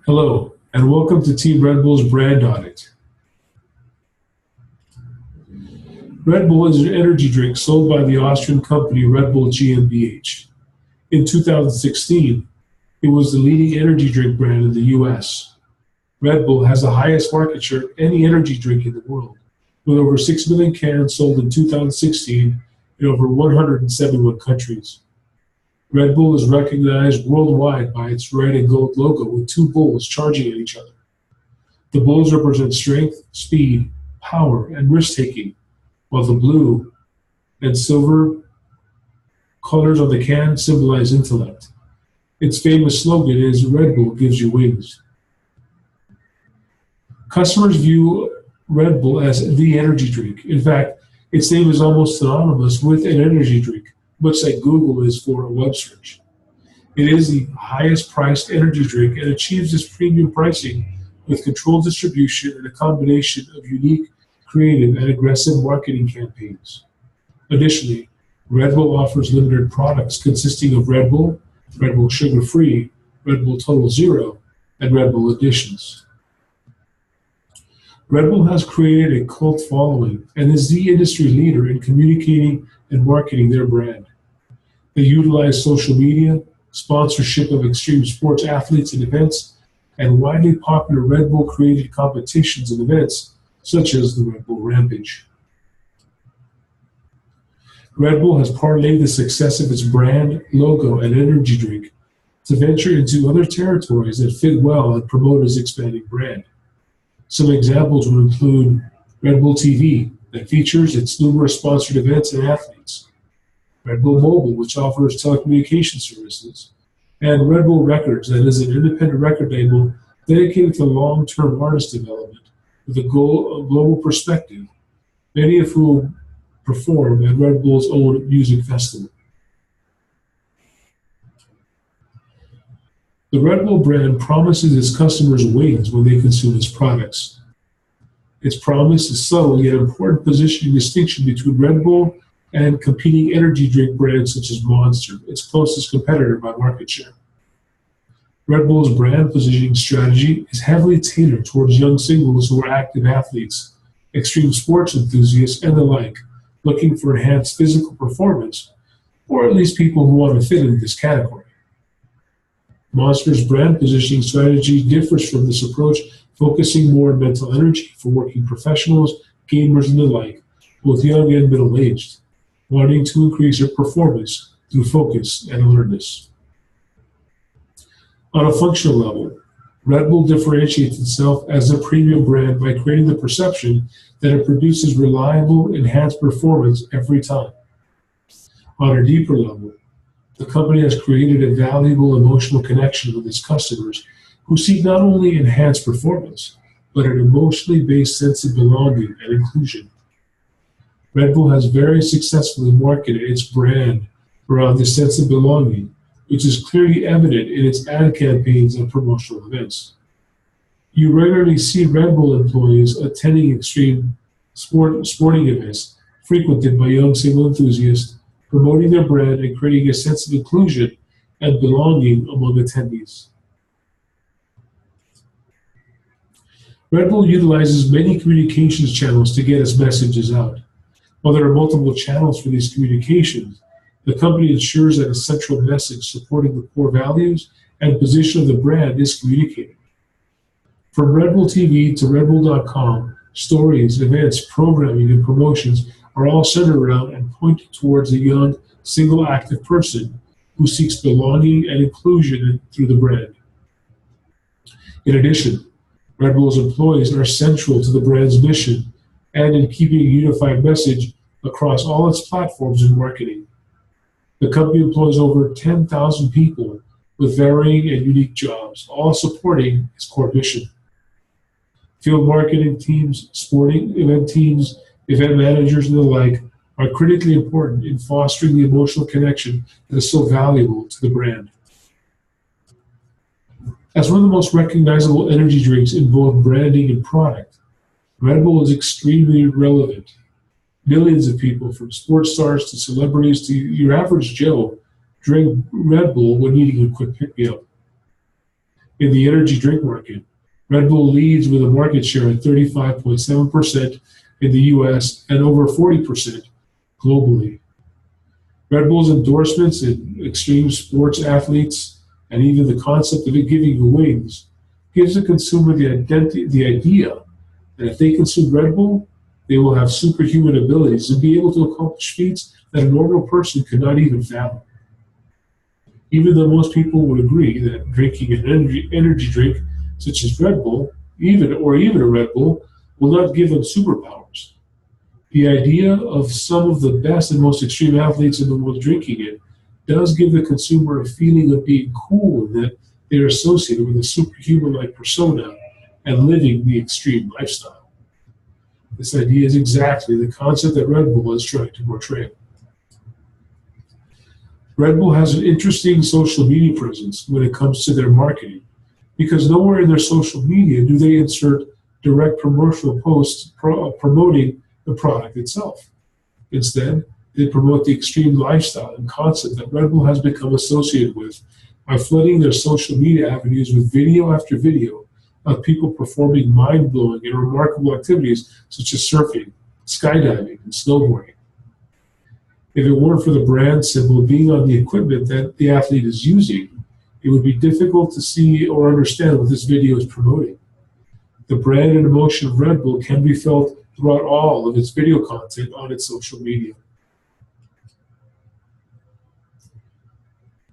Hello, and welcome to Team Red Bull's Brand Audit. Red Bull is an energy drink sold by the Austrian company Red Bull GmbH. In 2016, it was the leading energy drink brand in the US. Red Bull has the highest market share of any energy drink in the world, with over 6 million cans sold in 2016 in over 171 countries. Red Bull is recognized worldwide by its red and gold logo with two bulls charging at each other. The bulls represent strength, speed, power, and risk-taking, while the blue and silver colors on the can symbolize intellect. Its famous slogan is "Red Bull gives you wings." Customers view Red Bull as the energy drink. In fact, its name is almost synonymous with an energy drink, much like Google is for a web search. It is the highest priced energy drink and achieves this premium pricing with controlled distribution and a combination of unique, creative, and aggressive marketing campaigns. Additionally, Red Bull offers limited products consisting of Red Bull Sugar Free, Red Bull Total Zero, and Red Bull Editions. Red Bull has created a cult following and is the industry leader in communicating and marketing their brand. They utilize social media, sponsorship of extreme sports athletes and events, and widely popular Red Bull created competitions and events such as the Red Bull Rampage. Red Bull has parlayed the success of its brand, logo, and energy drink to venture into other territories that fit well and promote its expanding brand. Some examples would include Red Bull TV, that features its numerous sponsored events and athletes, Red Bull Mobile, which offers telecommunication services, and Red Bull Records, that is an independent record label dedicated to long-term artist development with a global perspective, many of whom perform at Red Bull's own music festival. The Red Bull brand promises its customers wings when they consume its products. Its promise is subtle yet important positioning distinction between Red Bull and competing energy drink brands such as Monster, its closest competitor by market share. Red Bull's brand positioning strategy is heavily tailored towards young singles who are active athletes, extreme sports enthusiasts, and the like, looking for enhanced physical performance, or at least people who want to fit in this category. Monster's brand positioning strategy differs from this approach, focusing more on mental energy for working professionals, gamers, and the like, both young and middle-aged, wanting to increase their performance through focus and alertness. On a functional level, Red Bull differentiates itself as a premium brand by creating the perception that it produces reliable, enhanced performance every time. On a deeper level, the company has created a valuable emotional connection with its customers who seek not only enhanced performance, but an emotionally based sense of belonging and inclusion. Red Bull has very successfully marketed its brand around this sense of belonging, which is clearly evident in its ad campaigns and promotional events. You regularly see Red Bull employees attending extreme sporting events frequented by young single enthusiasts, promoting their brand and creating a sense of inclusion and belonging among attendees. Red Bull utilizes many communications channels to get its messages out. While there are multiple channels for these communications, the company ensures that a central message supporting the core values and position of the brand is communicated. From Red Bull TV to redbull.com, stories, events, programming, and promotions are all centered around and pointed towards a young, single active person who seeks belonging and inclusion through the brand. In addition, Red Bull's employees are central to the brand's mission and in keeping a unified message across all its platforms and marketing. The company employs over 10,000 people with varying and unique jobs, all supporting its core mission. Field marketing teams, sporting event teams, event managers, and the like are critically important in fostering the emotional connection that is so valuable to the brand. As one of the most recognizable energy drinks in both branding and product, Red Bull is extremely relevant. Millions of people, from sports stars to celebrities to your average Joe, drink Red Bull when needing a quick pick-me-up. In the energy drink market, Red Bull leads with a market share at 35.7% in the US and over 40% globally. Red Bull's endorsements in extreme sports athletes and even the concept of it giving you wings gives the consumer the idea that if they consume Red Bull, they will have superhuman abilities and be able to accomplish feats that a normal person could not even fathom. Even though most people would agree that drinking an energy drink such as Red Bull, even a Red Bull, will not give them superpowers. The idea of some of the best and most extreme athletes in the world drinking it does give the consumer a feeling of being cool and that they are associated with a superhuman-like persona and living the extreme lifestyle. This idea is exactly the concept that Red Bull is trying to portray. Red Bull has an interesting social media presence when it comes to their marketing, because nowhere in their social media do they insert direct promotional posts promoting the product itself. Instead, they promote the extreme lifestyle and concept that Red Bull has become associated with by flooding their social media avenues with video after video of people performing mind-blowing and remarkable activities such as surfing, skydiving, and snowboarding. If it weren't for the brand symbol being on the equipment that the athlete is using, it would be difficult to see or understand what this video is promoting. The brand and emotion of Red Bull can be felt throughout all of its video content on its social media.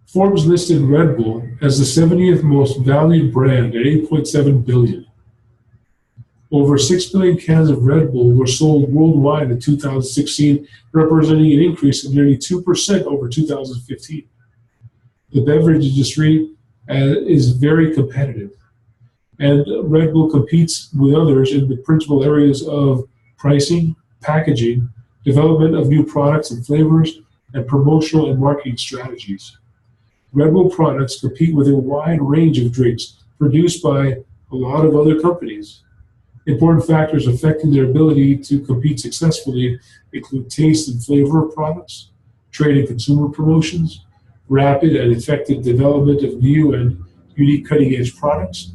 Forbes listed Red Bull as the 70th most valued brand at $8.7 billion. Over 6 billion cans of Red Bull were sold worldwide in 2016, representing an increase of nearly 2% over 2015. The beverage industry is very competitive, and Red Bull competes with others in the principal areas of pricing, packaging, development of new products and flavors, and promotional and marketing strategies. Red Bull products compete with a wide range of drinks produced by a lot of other companies. Important factors affecting their ability to compete successfully include taste and flavor of products, trade and consumer promotions, rapid and effective development of new and unique cutting-edge products,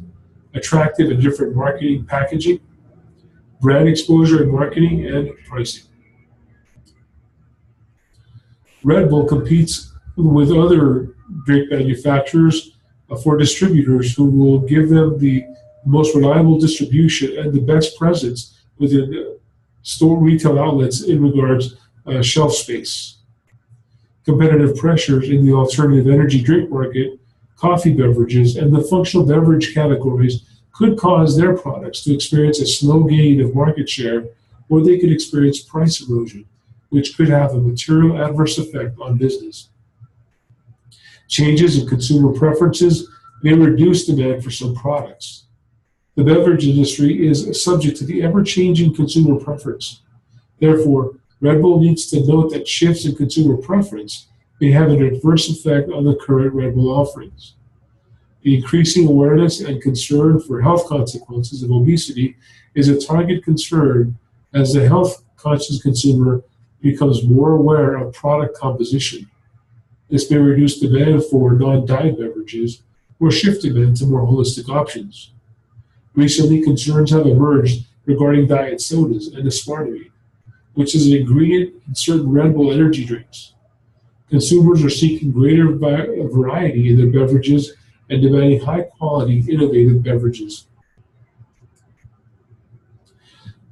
attractive and different marketing packaging, brand exposure and marketing, and pricing. Red Bull competes with other drink manufacturers for distributors who will give them the most reliable distribution and the best presence within store retail outlets in regards shelf space. Competitive pressures in the alternative energy drink market, coffee beverages, and the functional beverage categories could cause their products to experience a slow gain of market share, or they could experience price erosion, which could have a material adverse effect on business. Changes in consumer preferences may reduce demand for some products. The beverage industry is subject to the ever-changing consumer preference. Therefore, Red Bull needs to note that shifts in consumer preference may have an adverse effect on the current Red Bull offerings. The increasing awareness and concern for health consequences of obesity is a target concern as the health-conscious consumer becomes more aware of product composition. This may reduce demand for non-diet beverages or shift demand to more holistic options. Recently, concerns have emerged regarding diet sodas and aspartame, which is an ingredient in certain Red Bull energy drinks. Consumers are seeking greater variety in their beverages and demanding high-quality, innovative beverages.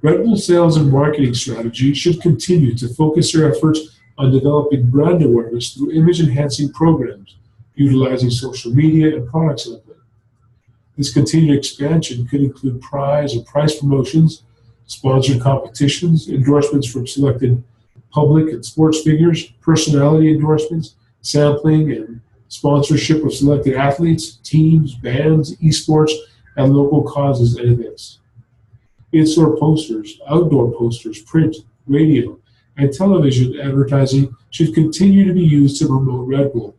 Red Bull sales and marketing strategy should continue to focus their efforts on developing brand awareness through image-enhancing programs, utilizing social media and product sampling. This continued expansion could include prize or price promotions, sponsored competitions, endorsements from selected public and sports figures, personality endorsements, sampling and sponsorship of selected athletes, teams, bands, esports, and local causes and events. In-store posters, outdoor posters, print, radio, and television advertising should continue to be used to promote Red Bull.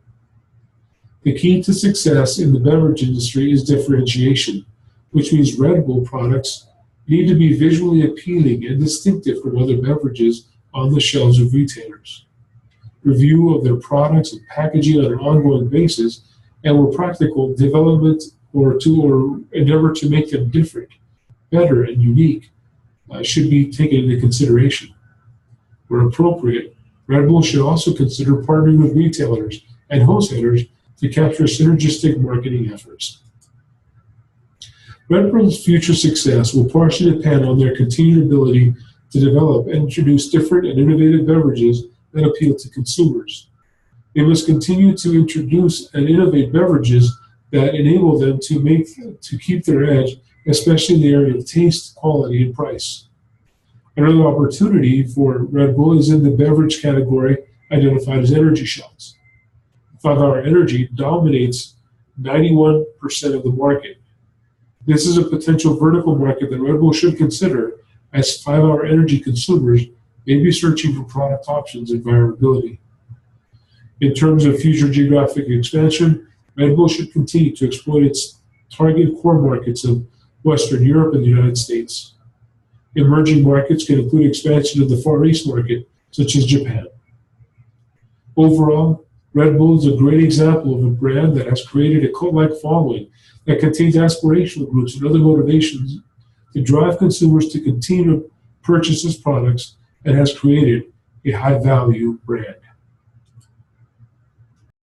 The key to success in the beverage industry is differentiation, which means Red Bull products need to be visually appealing and distinctive from other beverages on the shelves of retailers. Review of their products and packaging on an ongoing basis, and where practical, development or endeavor to make them different, better, and unique should be taken into consideration. Where appropriate, Red Bull should also consider partnering with retailers and wholesalers to capture synergistic marketing efforts. Red Bull's future success will partially depend on their continued ability to develop and introduce different and innovative beverages that appeal to consumers. They must continue to introduce and innovate beverages that enable them to keep their edge, especially in the area of taste, quality, and price. Another opportunity for Red Bull is in the beverage category identified as energy shots. 5-Hour Energy dominates 91% of the market. This is a potential vertical market that Red Bull should consider, as 5-Hour Energy consumers may be searching for product options and variability. In terms of future geographic expansion, Red Bull should continue to exploit its target core markets of Western Europe and the United States. Emerging markets can include expansion of the Far East market, such as Japan. Overall, Red Bull is a great example of a brand that has created a cult-like following that contains aspirational groups and other motivations to drive consumers to continue to purchase its products and has created a high-value brand.